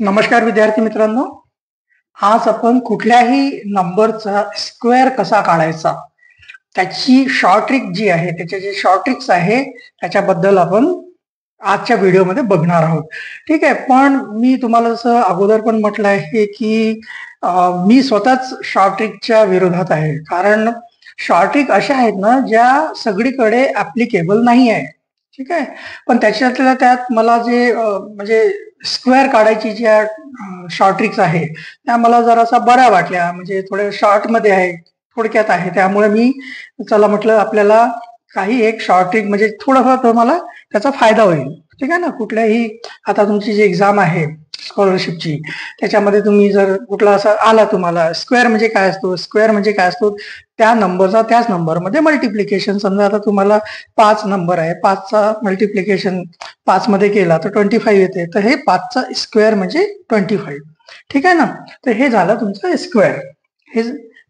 नमस्कार विद्यार्थी मित्रांनो. आज आपण कुठल्याही नंबरचा स्क्वेअर कसा काढायचा त्याची शॉर्ट ट्रिक जी आहे, त्याचे जे शॉर्ट ट्रिक्स आहे त्याच्याबद्दल आपण आजच्या व्हिडिओमध्ये बघणार आहोत. ठीक आहे. पण मी तुम्हाला जसं अगोदर पण म्हटलं आहे की मी स्वतःच शॉर्ट ट्रिकच्या विरोधात आहे. कारण शॉर्ट ट्रिक अशा आहेत ना ज्या सगळीकडे ऍप्लिकेबल नाही आहे. ठीक आहे. पण त्याच्यातल्या त्यात मला जे म्हणजे स्क्वेअर काढायची ज्या शॉर्ट ट्रिक्स आहे त्या मला जरासा बऱ्या वाटल्या. म्हणजे थोड्या शॉर्ट मध्ये आहे, थोडक्यात आहे. त्यामुळे मी चला म्हटलं आपल्याला काही एक शॉर्ट ट्रिक म्हणजे थोडंफार तुम्हाला त्याचा फायदा होईल. ठीक आहे ना. कुठल्याही आता तुमची जी एक्झाम आहे स्कॉलरशिपची, त्याच्यामध्ये तुम्ही जर कुठला असा आला तुम्हाला स्क्वेअर म्हणजे काय असतो, स्क्वेअर म्हणजे काय असतो, त्या नंबरचा त्याच नंबरमध्ये मल्टिप्लिकेशन. समजा आता तुम्हाला 5 नंबर आहे, 5चा मल्टिप्लिकेशन 5 मध्ये केला तर 25 येते. तर हे 5चा स्क्वेअर म्हणजे 25. ठीक आहे ना. तर हे झालं तुमचं स्क्वेअर. हे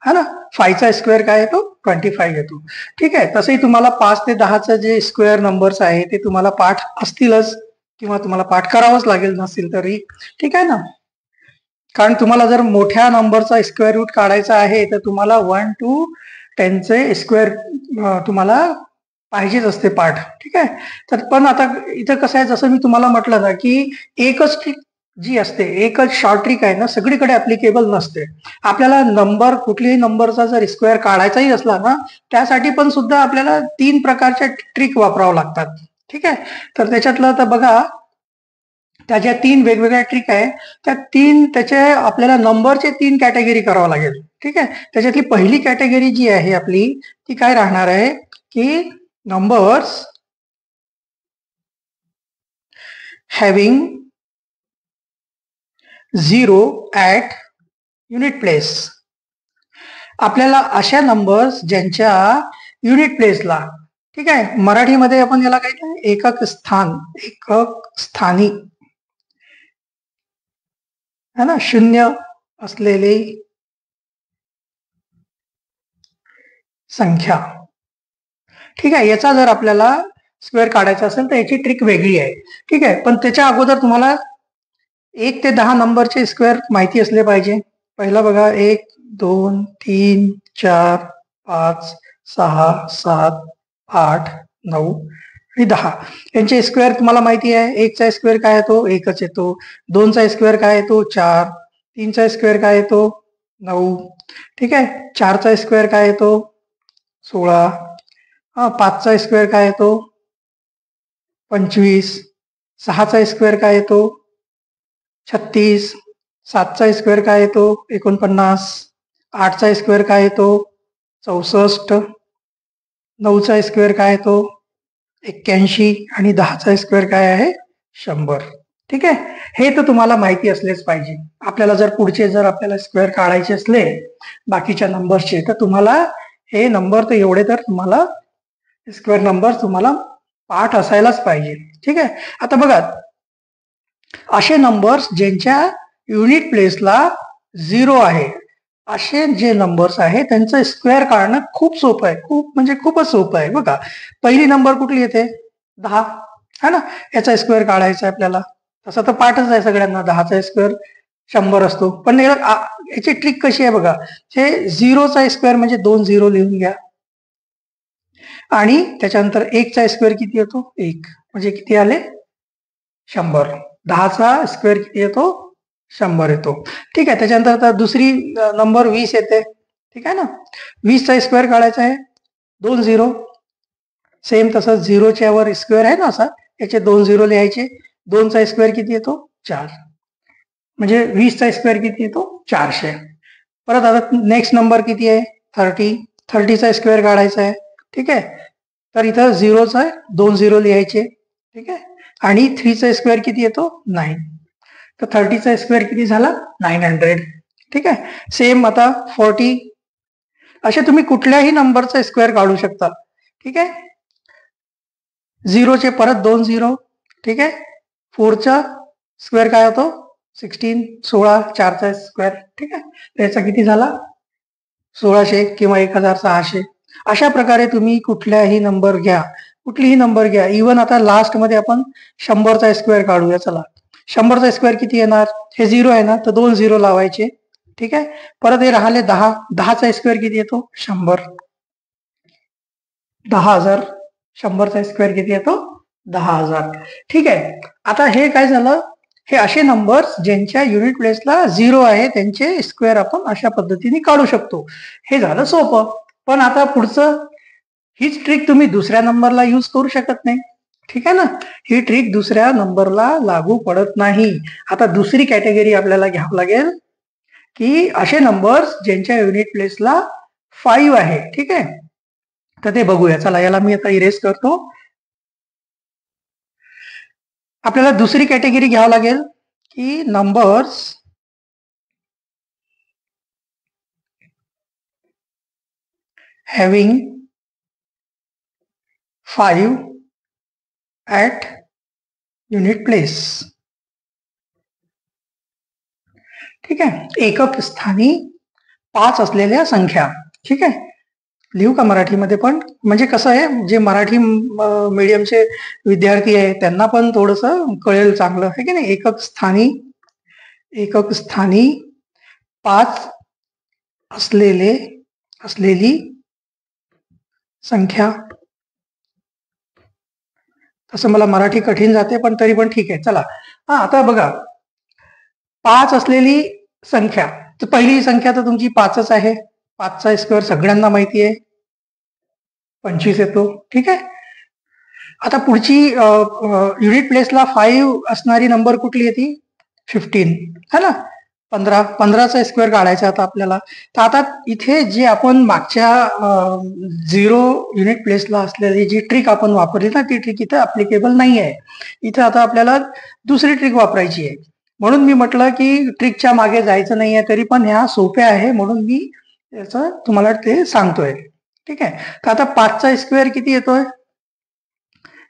हा ना. 5चा स्क्वेअर काय येतो, 25 येतो. ठीक आहे. तसंही तुम्हाला 5 ते 10चा जे स्क्वेअर नंबर्स आहे ते तुम्हाला पाठ असतीलच किंवा तुम्हाला पाठ करावंच लागेल नसेल तरी. ठीक आहे ना. कारण तुम्हाला जर मोठ्या नंबरचा स्क्वेअर रूट काढायचा आहे तर तुम्हाला 1 to 10 चे स्क्वेअर तुम्हाला पाहिजेच असते पाठ. ठीक आहे. तर पण आता इथं कसं आहे, जसं मी तुम्हाला म्हटलं ना की एकच ट्रिक जी असते, एकच शॉर्ट ट्रिक आहे ना, सगळीकडे ऍप्लिकेबल नसते. आपल्याला नंबर कुठल्याही नंबरचा जर स्क्वेअर काढायचाही असला ना, त्यासाठी पण सुद्धा आपल्याला 3 प्रकारच्या ट्रिक वापरावं लागतात. ठीक आहे. तर त्याच्यातलं तर बघा, त्या ज्या 3 वेगवेगळ्या ट्रिक आहे त्या 3 त्याचे आपल्याला नंबरचे 3 कॅटेगरी करावं लागेल. ठीक आहे. त्याच्यातली पहिली कॅटेगरी जी आहे आपली ती काय राहणार आहे की numbers having 0 at unit place. आपल्याला अशा नंबर्स ज्यांच्या युनिट प्लेसला, ठीक आहे, मराठीमध्ये आपण याला काय एकक स्थान, एकक स्थानी है ना, शून्य असलेली संख्या. ठीक आहे. याचा जर आपल्याला स्क्वेअर काढायचा असेल तर याची ट्रिक वेगळी आहे. ठीक आहे. पण त्याच्या अगोदर तुम्हाला 1 ते 10 नंबरचे स्क्वेअर माहिती असले पाहिजे. पहिला बघा, 1 2 3 4 5 6 7 8 9 आणि 10 यांचे स्क्वेअर तुम्हाला माहिती आहे. 1 चा स्क्वेअर काय येतो, एकच येतो. 2 चा स्क्वेअर काय येतो, 4. 3 चा स्क्वेअर काय येतो, 9. ठीक आहे. 4 चा स्क्वेअर काय येतो, 16. 5 चा स्क्वेअर काय येतो, 25. 6 चा स्क्वेअर काय येतो, 36. 7 चा स्क्वेअर काय येतो, 49. 8 चा स्क्वेअर काय येतो, 64. 9 चा स्क्वेअर काय येतो, 81. आणि 10 चा स्क्वेअर काय आहे, 100. ठीक आहे. हे तर तुम्हाला माहिती असलेच पाहिजे. आपल्याला जर पुढचे जर आपल्याला स्क्वेअर काढायचे असले बाकीच्या नंबरचे तर तुम्हाला हे नंबर तर एवढे तर तुम्हाला स्क्वेअर नंबर तुम्हाला पाठ असायलाच पाहिजे. ठीक आहे. आता बघा, असे नंबर्स ज्यांच्या युनिट प्लेसला 0 आहे, असे जे नंबर्स आहे त्यांचं स्क्वेअर काढणं खूप सोपं आहे. खूप म्हणजे खूपच सोपं आहे. बघा, पहिली नंबर कुठली येते, 10 है ना. याचा स्क्वेअर काढायचा आहे आपल्याला. तसं तर पाठच आहे सगळ्यांना, 10चा स्क्वेअर 100 असतो. पण याची ट्रिक कशी आहे बघा, हे 0चा स्क्वेअर म्हणजे 2 0 लिहून घ्या. आणि त्याच्यानंतर 1 चा स्क्वेअर किती येतो, 1 म्हणजे किती आले, 100. 10चा स्क्वेअर किती येतो, 100 येतो. ठीक आहे. त्याच्यानंतर आता दुसरी नंबर 20 येते. ठीक आहे ना. 20चा स्क्वेअर काढायचा आहे, 2 0. सेम तसं 0च्या वर स्क्वेअर आहे ना असा, याचे 2 0 लिहायचे. 2 चा स्क्वेअर किती येतो, 4. म्हणजे 20चा स्क्वेअर किती येतो, 400. परत आता नेक्स्ट नंबर किती आहे, 30. 30चा स्क्वेअर काढायचा आहे. ठीक आहे. तर इथं 0चा 2 0 लिहायचे. ठीक आहे. आणि 3चा स्क्वेअर किती येतो, 9. तर 30चा स्क्वेअर किती झाला, 900. ठीक आहे. सेम आता 40. असे तुम्ही कुठल्याही नंबरचा स्क्वेअर काढू शकता. ठीक आहे. 0चे परत 2 0. ठीक आहे. 4चा स्क्वेअर काय होतो, 16. 16. 4चा स्क्वेअर. ठीक आहे. त्याचा किती झाला, 1600 किंवा 1600. अशा प्रकारे तुम्ही कुठल्याही नंबर घ्या, कुठलीही नंबर घ्या. इव्हन आता लास्ट मध्ये आपण 100चा स्क्वेअर काढूया. चला, 100चा स्क्वेअर किती येणार? हे 0 आहे ना, तर 2 0 लावायचे. ठीक आहे. परत हे राहिले 10. 10चा स्क्वेअर किती येतो? 100. 10,000. 100चा स्क्वेअर किती येतो? 10,000. ठीक आहे. आता हे काय झालं? हे असे नंबर्स ज्यांच्या युनिट प्लेसला 0 आहे त्यांचे स्क्वेअर आपण अशा पद्धतीने काढू शकतो. हे झालं सोपं. पण आता पुढचं, हीच ट्रिक तुम्ही दुसऱ्या नंबरला यूज करू शकत नाही. ठीक आहे ना. ही ट्रिक दुसऱ्या नंबरला लागू पडत नाही. आता दुसरी कॅटेगरी आपल्याला घ्यावं लागेल की असे नंबर्स ज्यांच्या युनिट प्लेसला 5 आहे. ठीक आहे. तर ते बघूया. चला, याला मी आता इरेज करतो. आपल्याला दुसरी कॅटेगरी घ्यावं लागेल की numbers having 5 at unit place. ठीक आहे. एकक स्थानी 5 असलेल्या संख्या. ठीक आहे. लिहू का मराठीमध्ये पण? म्हणजे कसं आहे, जे मराठी मीडियमचे विद्यार्थी आहे त्यांना पण थोडंसं कळेल चांगलं, आहे की नाही. एकक स्थानी 5 असलेली संख्या. तसं मला मराठी कठीण जाते, पण तरी पण ठीक आहे. चला, आता बघा, 5 असलेली संख्या. तर पहिली संख्या तर तुमची 5च आहे. 5चा स्क्वेअर सगळ्यांना माहिती आहे, 25 येतो. ठीक आहे. आता पुढची युनिट प्लेसला 5 असणारी नंबर कुठली येते? 15, है ना. 15चा स्क्वेअर काढायचा आता आपल्याला. तर आता इथे जे आपण मागच्या 0 युनिट प्लेसला असलेली जी ट्रिक आपण वापरली ना, ती ट्रिक इथे अप्लिकेबल नाही आहे. इथे आता आपल्याला दुसरी ट्रिक वापरायची आहे. म्हणून मी म्हटलं की ट्रिकच्या मागे जायचं नाहीये, तरी पण ह्या सोप्या आहे म्हणून मी याचं तुम्हाला ते सांगतोय. ठीक आहे. तर आता 5चा स्क्वेअर किती येतोय?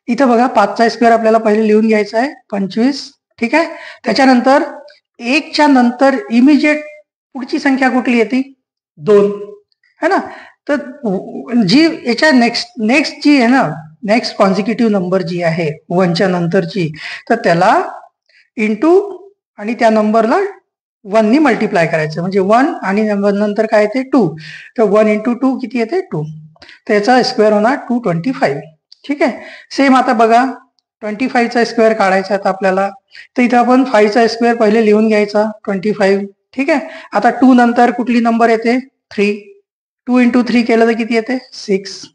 इथं बघा, 5चा स्क्वेअर आपल्याला पहिले लिहून घ्यायचा आहे, 25. ठीक आहे. त्याच्यानंतर 1च्या नंतर इमिजिएट पुढची संख्या कुठली येते? 2, है ना. तर जी याच्या नेक्स्ट जी आहे ना, नेक्स्ट कॉन्झिक्युटिव्ह नंबर जी आहे 1च्या नंतरची, तर त्याला इंटू आणि त्या नंबरला 1 नी मल्टिप्लाय करायचं. म्हणजे 1 आणि नंतर काय येते? 2. तर 1 इंटू 2 किती येते? 2. त्याचा स्क्वेअर होणार 225. ठीक आहे. सेम आता बघा, 25चा स्क्वेअर काढायचा आता आपल्याला. तर इथं आपण 5चा स्क्वेअर पहिले लिहून घ्यायचा, 25. ठीक आहे. आता 2 नंतर कुठली नंबर येते? 3. 2 इंटू 3 केलं तर किती येते? 6.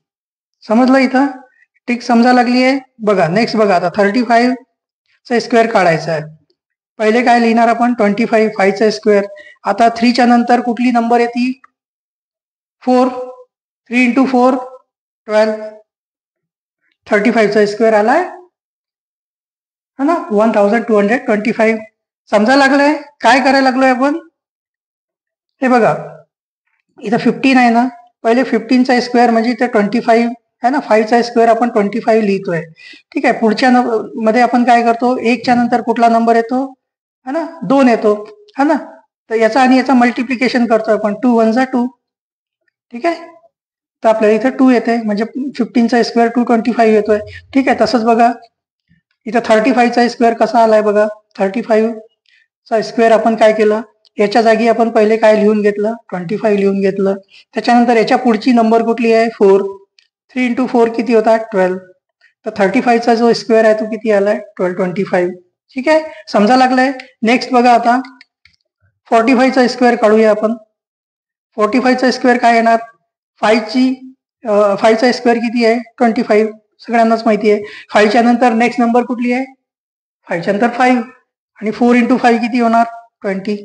समजलं इथं? ठीक, समजा लागली आहे. बघा, नेक्स्ट बघा, आता 35चा स्क्वेअर काढायचा आहे. पहिले काय लिहिणार आपण? 25. 5चा स्क्वेअर. आता 3च्या नंतर कुठली नंबर येते? 4. 3 इंटू 4 12. 35चा स्क्वेअर आलाय, है ना, 1225. समजा लागलंय काय करायला लागलोय आपण? हे बघा, इथं 15 आहे ना. पहिले 15चा स्क्वेअर म्हणजे ते 25 आहे ना. 5चा स्क्वेअर आपण 25 लिहितोय. ठीक आहे. पुढच्या मध्ये आपण काय करतो? 1च्या नंतर कुठला नंबर येतो? है ना, 2 येतो, है ना. तर याचा आणि याचा मल्टिप्लिकेशन करतोय आपण. 2 1 जा 2. ठीक आहे. तर आपल्याला इथे 2 येते, म्हणजे 15चा स्क्वेअर 225 येतोय. ठीक आहे. तसंच बघा, इथं 35चा स्क्वेअर कसा आलाय बघा. 35चा स्क्वेअर आपण काय केलं? याच्या जागी आपण पहिले काय लिहून घेतलं? 25 लिहून घेतलं. त्याच्यानंतर याच्या पुढची नंबर कुठली आहे? 4. 3 इंटू 4 किती होता? 12. तर 35चा जो स्क्वेअर आहे तो किती आलाय? 1225. ठीक आहे. समजा लागलंय. नेक्स्ट बघा, आता 45चा स्क्वेअर काढूया आपण. 45चा स्क्वेअर काय येणार? 5चा स्क्वेअर किती आहे? 25. सगळ्यांनाच माहिती आहे. 5च्या नंतर नेक्स्ट नंबर कुठली आहे? 5च्या नंतर 5. आणि 4 इंटू 5 किती होणार? 20.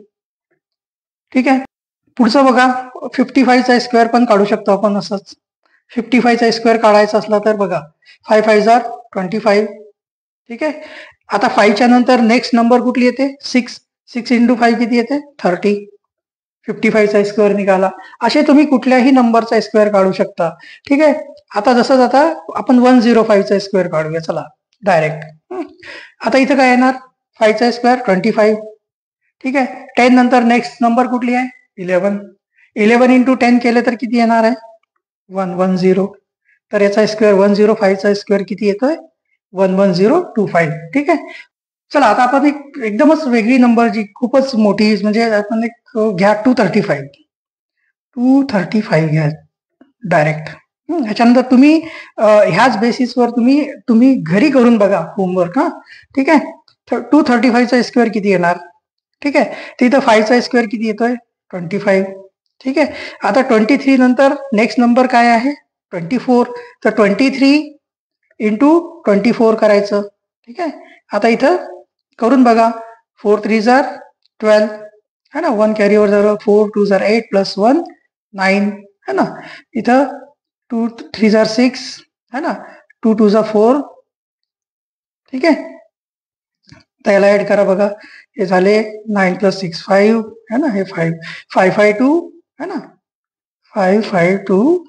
ठीक आहे. पुढचं बघा, 55चा स्क्वेअर पण काढू शकतो आपण असंच. 55चा स्क्वेअर काढायचा असला तर बघा, 5 5 जा 25. ठीक आहे. आता 5च्या नंतर नेक्स्ट नंबर कुठली येते? 6. 6 इंटू 5 किती येते? 30. 55चा स्क्वेअर निघाला. असे तुम्ही कुठल्याही नंबरचा स्क्वेअर काढू शकता. ठीक आहे. आता जसं आता आपण 105चा स्क्वेअर काढूया. चला, डायरेक्ट. आता इथं काय येणार? 5चा स्क्वेअर 25. ठीक आहे. 10 नंतर नेक्स्ट नंबर कुठली आहे? 11. 11 इंटू 10 केले तर किती येणार आहे? 110. तर याचा स्क्वेअर 105चा स्क्वेअर किती येतोय? 11025. ठीक आहे. चला आता आपण एक एकदमच वेगळी नंबर जी खूपच मोठी म्हणजे आपण एक घ्या 235 घ्या डायरेक्ट. ह्याच्यानंतर तुम्ही ह्याच बेसिसवर तुम्ही तुम्ही घरी करून बघा होमवर्क. हा ठीक आहे. 235चा स्क्वेअर किती येणार? ठीक आहे. तिथं 5चा स्क्वेअर किती येतोय? 25. ठीक आहे. आता 23 नंतर नेक्स्ट नंबर काय आहे? 24. तर 23 इंटू 24 करायचं. ठीक आहे. आता इथं करून बघा. 4 3 जार 12 है ना. 1 कॅरीवर झालं. 4 2 जार 8 प्लस 1 9 है ना. इथं 2 3 जार 6 है ना. 2 2 जार 4. ठीक आहे. त्याला ऍड करा बघा. हे झाले 9 प्लस 6 5 है ना. हे 5 5 5 2 है ना. 5 5 2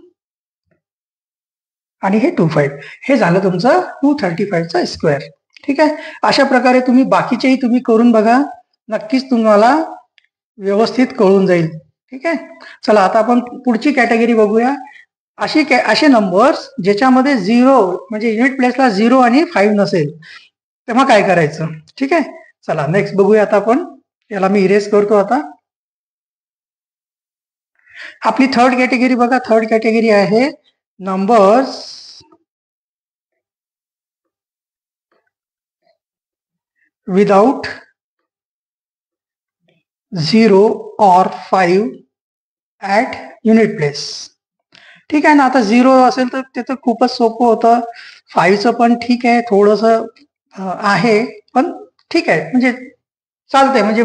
आणि हे 25. हे झालं तुमचं 235चा स्क्वेअर. ठीक आहे. अशा प्रकारे तुम्ही बाकीचेही तुम्ही करून बघा. नक्कीच तुम्हाला व्यवस्थित कळून जाईल. ठीक आहे. चला आता आपण पुढची कॅटेगरी बघूया. असे नंबर्स ज्याच्यामध्ये 0 म्हणजे युनिट प्लेसला 0 आणि 5 नसेल तेव्हा काय करायचं? ठीक आहे. चला नेक्स्ट बघूया आता आपण. याला मी इरेज करतो आता. आपली थर्ड कॅटेगरी बघा. थर्ड कॅटेगरी आहे numbers without 0 or 5 at unit place. ठीक आहे ना. आता 0 असेल तर ते तर खूपच सोपं होतं. 5चं पण ठीक आहे, थोडस आहे, पण ठीक आहे म्हणजे चालतंय. म्हणजे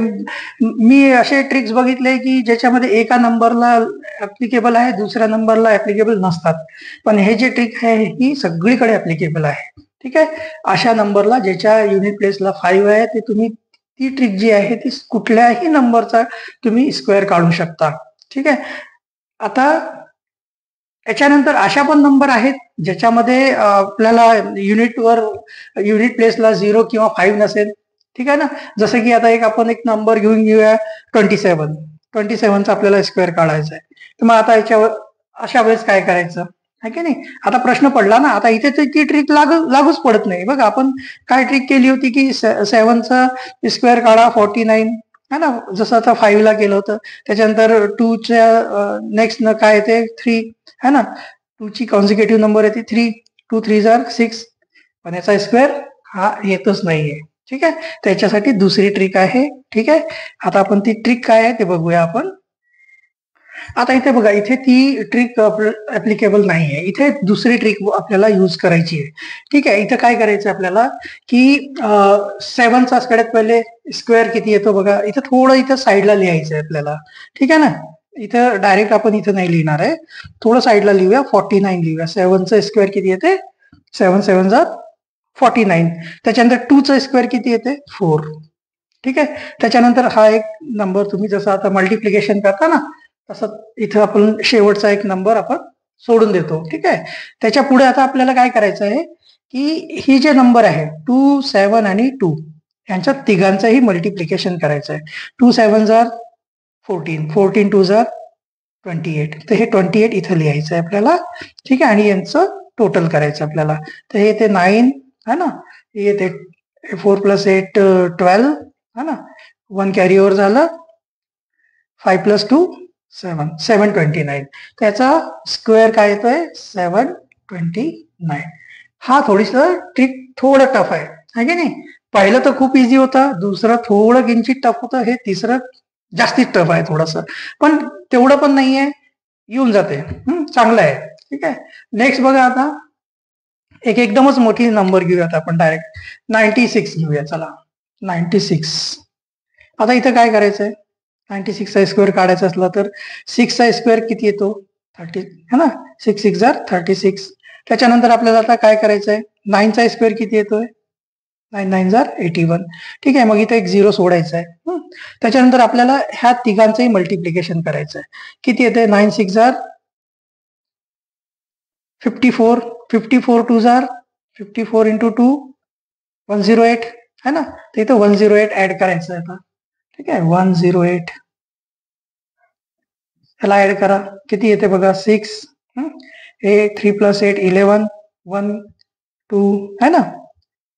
मी असे ट्रिक्स बघितले की ज्याच्यामध्ये एका नंबरला ऍप्लिकेबल आहे, दुसऱ्या नंबरला ऍप्लिकेबल नसतात. पण हे जे ट्रिक आहे ही सगळीकडे ऍप्लिकेबल आहे. ठीक आहे. अशा नंबरला ज्याच्या युनिट प्लेसला 5 आहे ते तुम्ही ती ट्रिक जी आहे ती कुठल्याही नंबरचा तुम्ही स्क्वेअर काढू शकता. ठीक आहे. आता याच्यानंतर अशा पण नंबर आहेत ज्याच्यामध्ये आपल्याला युनिट प्लेसला 0 किंवा 5 नसेल. ठीक आहे ना. जसं की आता आपण एक नंबर घेऊया 27. 27चा आपल्याला स्क्वेअर काढायचा आहे. तर मग आता याच्यावर अशा वेळेस काय करायचं आहे की नाही. आता प्रश्न पडला ना. आता इथे ती ट्रिक लागूच पडत नाही. बघा आपण काय ट्रिक केली होती की 7चा स्क्वेअर काढा 49 है ना. जसं आता 5 ला केलं होतं. त्याच्यानंतर 2च्या नेक्स्ट न काय येते 3 है ना. 2ची कॉन्झिक्युटिव्ह नंबर येते 3. 2 3 जार 6. पण याचा स्क्वेअर हा येतच नाहीये. ठीक आहे. त्याच्यासाठी दुसरी ट्रिक आहे. ठीक आहे. आता आपण ती ट्रिक काय आहे ते बघूया आपण. आता इथे बघा. इथे ती ट्रिक ऍप्लिकेबल नाहीये. इथे दुसरी ट्रिक आपल्याला यूज करायची आहे. ठीक आहे. इथं काय करायचं आपल्याला की 7चा सगळ्यात पहिले स्क्वेअर किती येतो बघा. इथं थोडं इथं साईडला लिहायचं आहे आपल्याला. ठीक आहे ना. इथं डायरेक्ट आपण इथं नाही लिहिणार आहे. थोडं साईडला लिहूया. 49 लिहूया. 7चा स्क्वेअर किती येते? 7 7 जा 49. त्याच्यानंतर 2चा स्क्वेअर किती येते? 4. ठीक आहे. त्याच्यानंतर हा एक नंबर तुम्ही जसं आता मल्टिप्लिकेशन करता ना तसं इथं आपण शेवटचा एक नंबर आपण सोडून देतो. ठीक आहे. त्याच्या पुढे आता आपल्याला काय करायचं आहे की ही जे नंबर आहे 2 7 आणि 2 यांच्या तिघांचंही मल्टिप्लिकेशन करायचं आहे. 2 7 जार 14. 14 2 जार 28. तर हे 28 इथं लिहायचं आहे आपल्याला. ठीक आहे. आणि यांचं टोटल करायचं आपल्याला. तर हे येते 9 है ना. हे येते 4 प्लस 8 12 है ना. 1 कॅरी ओव्हर झालं. 5 प्लस 2 7 729. त्याचा स्क्वेअर काय येतोय? 729. हा थोडीसं ट्रिक थोडं टफ आहे की नाही. पहिलं तर खूप इझी होतं. दुसरं थोडं किंचित टफ होतं. हे तिसरं जास्तीत टफ आहे थोडस. पण तेवढं पण नाहीये. येऊन जाते. चांगलं आहे. ठीक आहे. नेक्स्ट बघा आता एकदमच मोठी नंबर घेऊयात आपण डायरेक्ट 96 घेऊया. चला 96. आता इथं काय करायचंय? 96चा स्क्वेअर काढायचा असला तर 6चा स्क्वेअर किती येतो? 30 है ना. 6 6 जार 36. त्याच्यानंतर आपल्याला आता काय करायचंय? 9चा स्क्वेअर किती येतोय? 9 9 जार 81. ठीक आहे. मग इथे एक 0 सोडायचा आहे. त्याच्यानंतर आपल्याला ह्या तिघांचंही मल्टिप्लिकेशन करायचं आहे. किती येते? 9 6 जार 54. 54 2 जार 54 इंटू 2 108 है ना. तर इथं 108 ऍड करायचं आहे आता. ठीक आहे. 108 ह्याला ऍड करा. किती येते बघा? 6. हे 3 प्लस 8 11 1 2 है ना.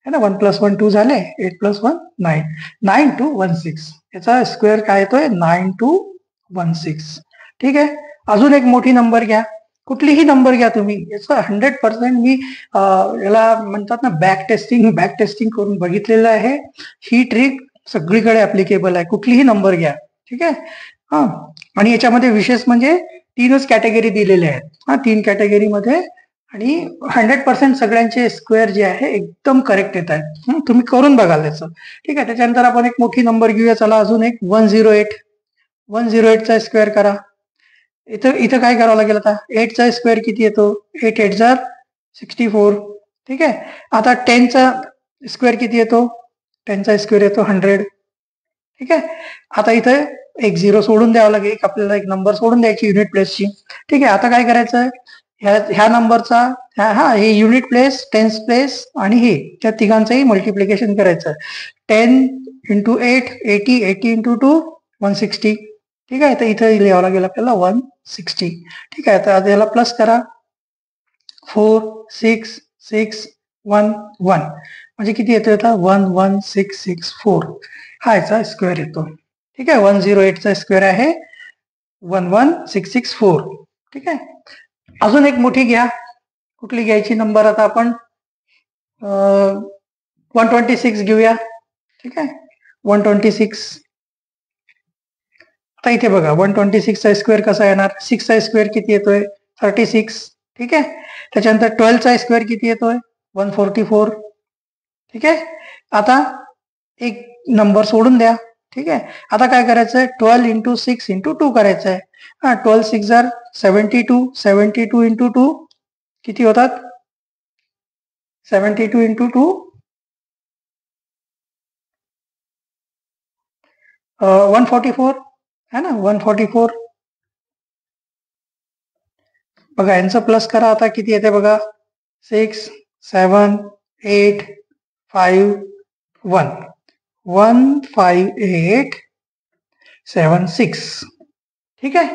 है ना. 1+1 2 झाले, 8+1 9, 9 2 1 6. याचा स्क्वेअर काय येतोय 9 2 1 6. ठीक आहे. अजून एक मोठी नंबर घ्या, कुठलीही नंबर घ्या तुम्ही. याचं 100% मी याला म्हणतात ना बॅक टेस्टिंग करून बघितलेलं आहे. ही ट्रिक सगळीकडे ऍप्लिकेबल आहे, कुठलीही नंबर घ्या. ठीक आहे. हा, आणि याच्यामध्ये विशेष म्हणजे 3च कॅटेगरी दिलेले आहेत. हा, 3 कॅटेगरीमध्ये आणि 100% सगळ्यांचे स्क्वेअर जे आहे एकदम करेक्ट येत आहेत. तुम्ही करून बघाल त्याचं. ठीक आहे. त्याच्यानंतर आपण एक मोठी नंबर घेऊया. चला अजून एक 108. 108चा स्क्वेअर करा. इथं काय करावं लागेल आता. 8चा स्क्वेअर किती येतो, 8 8 जार 64. ठीक आहे. आता 10चा स्क्वेअर किती येतो, 10चा स्क्वेअर येतो 100. ठीक आहे. आता इथं एक 0 सोडून द्यावं लागेल, आपल्याला एक नंबर सोडून द्यायची युनिट प्लेसची. ठीक आहे. आता काय करायचं, ह्या नंबरचा हे युनिट प्लेस, टेन्स प्लेस आणि हे त्या तिघांचंही मल्टिप्लिकेशन करायचं. 10 × 8 80, 80 × 2 160. ठीक आहे. तर इथं लिहावं लागेल आपल्याला 160. ठीक आहे. तर याला प्लस करा. 4 6 6 1 1 म्हणजे किती येतो आता 11664. हा याचा स्क्वेअर येतो. ठीक आहे. 108चा स्क्वेअर आहे 11664. ठीक आहे. अजून एक मोठी घ्या. कुठली घ्यायची नंबर आता आपण 126 घेऊया. ठीक आहे. 126. आता इथे बघा 126चा स्क्वेअर कसा येणार, 6चा स्क्वेअर किती येतोय 36. ठीक आहे. त्याच्यानंतर 12चा स्क्वेअर किती येतोय 144. ठीक आहे. आता एक नंबर सोडून द्या. ठीक आहे. आता काय करायचंय 12 × 6 × 2 करायचं आहे. हा, 12 6 जार 72, 72 × 2 किती होतात 72 × 2 144 है ना. 144. बघा यांचं प्लस करा. आता किती येते बघा 6 7 8 5 1 15876. ठीक आहे.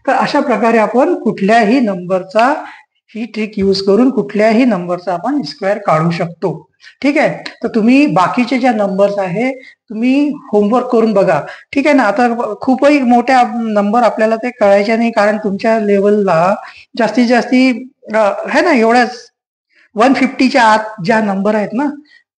तर अशा प्रकारे आपण कुठल्याही नंबरचा ही ट्रिक यूज करून कुठल्याही नंबरचा आपण स्क्वेअर काढू शकतो. ठीक आहे. तर तुम्ही बाकीचे ज्या नंबर्स आहे तुम्ही होमवर्क करून बघा. ठीक आहे ना. आता खूपही मोठ्या नंबर आपल्याला ते कळायचे नाही, कारण तुमच्या लेवलला जास्तीत जास्ती है ना एवढ्याच 150च्या आत ज्या नंबर आहेत ना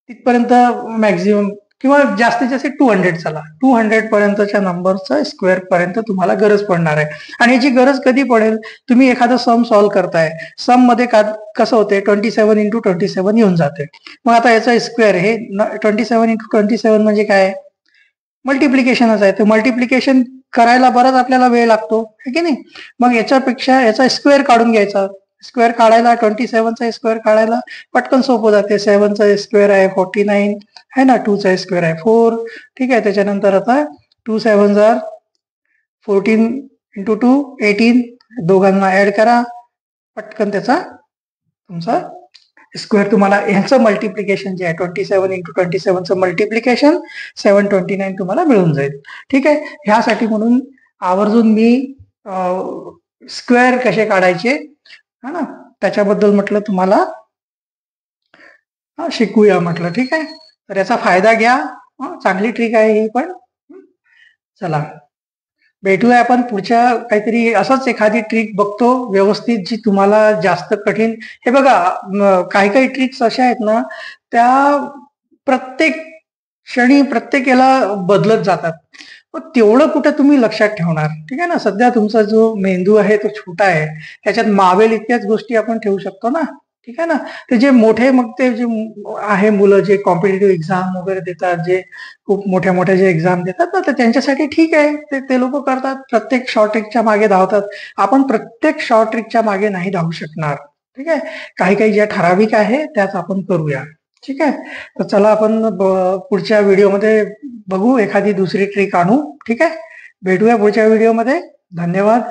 तिथपर्यंत मॅक्झिमम, किंवा जास्तीत जास्त 200 चला 200 पर्यंतच्या नंबरचा स्क्वेअर पर्यंत तुम्हाला गरज पडणार आहे. आणि याची गरज कधी पडेल, तुम्ही एखादं सम सॉल्व्ह करताय, सम मध्ये कसं होते 27 × 27 येऊन जाते. मग आता याचा स्क्वेअर हे 27 × 27 म्हणजे काय, मल्टिप्लिकेशनच आहे. तर मल्टिप्लिकेशन करायला बराच आपल्याला वेळ लागतो है की नाही. मग याच्यापेक्षा याचा स्क्वेअर काढून घ्यायचा. स्क्वेअर काढायला 27चा स्क्वेअर काढायला पटकन सोपं जाते. 7चा स्क्वेअर आहे 49 है ना. 2चा स्क्वेअर आहे 4. ठीक आहे. त्याच्यानंतर आता 2 7 जार 14 × 2 18. दोघांना ऍड करा, पटकन त्याचा तुमचा स्क्वेअर तुम्हाला ह्याचं मल्टिप्लिकेशन जे आहे 27 × 27चं मल्टिप्लिकेशन 729 तुम्हाला मिळून जाईल. ठीक आहे. ह्यासाठी म्हणून आवर्जून मी स्क्वेअर कसे काढायचे है ना त्याच्याबद्दल म्हटलं तुम्हाला शिकूया म्हटलं. ठीक आहे. तर याचा फायदा घ्या. चांगली ट्रिक आहे ही पण. चला भेटूया आपण पुढच्या काहीतरी असंच एखादी ट्रिक बघतो व्यवस्थित, जी तुम्हाला जास्त कठीण. हे बघा काही काही ट्रिक्स अशा आहेत ना त्या प्रत्येक क्षणी प्रत्येक याला बदलत जातात. मग तेवढं कुठे तुम्ही लक्षात ठेवणार. ठीक आहे ना. सध्या तुमचा जो मेंदू आहे तो छोटा आहे, त्याच्यात मावेल इतक्याच गोष्टी आपण ठेवू शकतो ना. ठीक आहे ना. ते जे मोठे मग ते जे आहे मुलं जे कॉम्पिटेटिव्ह एक्झाम वगैरे देतात, जे खूप मोठ्या मोठ्या जे एक्झाम देतात ना, तर त्यांच्यासाठी ठीक आहे, ते लोक करतात, प्रत्येक शॉर्ट ट्रिकच्या मागे धावतात. आपण प्रत्येक शॉर्ट ट्रिकच्या मागे नाही धावू शकणार. ठीक आहे. काही काही ज्या ठराविक आहे त्याच आपण करूया. ठीक आहे. तर चला आपण पुढच्या व्हिडिओमध्ये बघू, एखादी दुसरी ट्रिक आणू. ठीक आहे. भेटूया पुढच्या व्हिडिओमध्ये. धन्यवाद.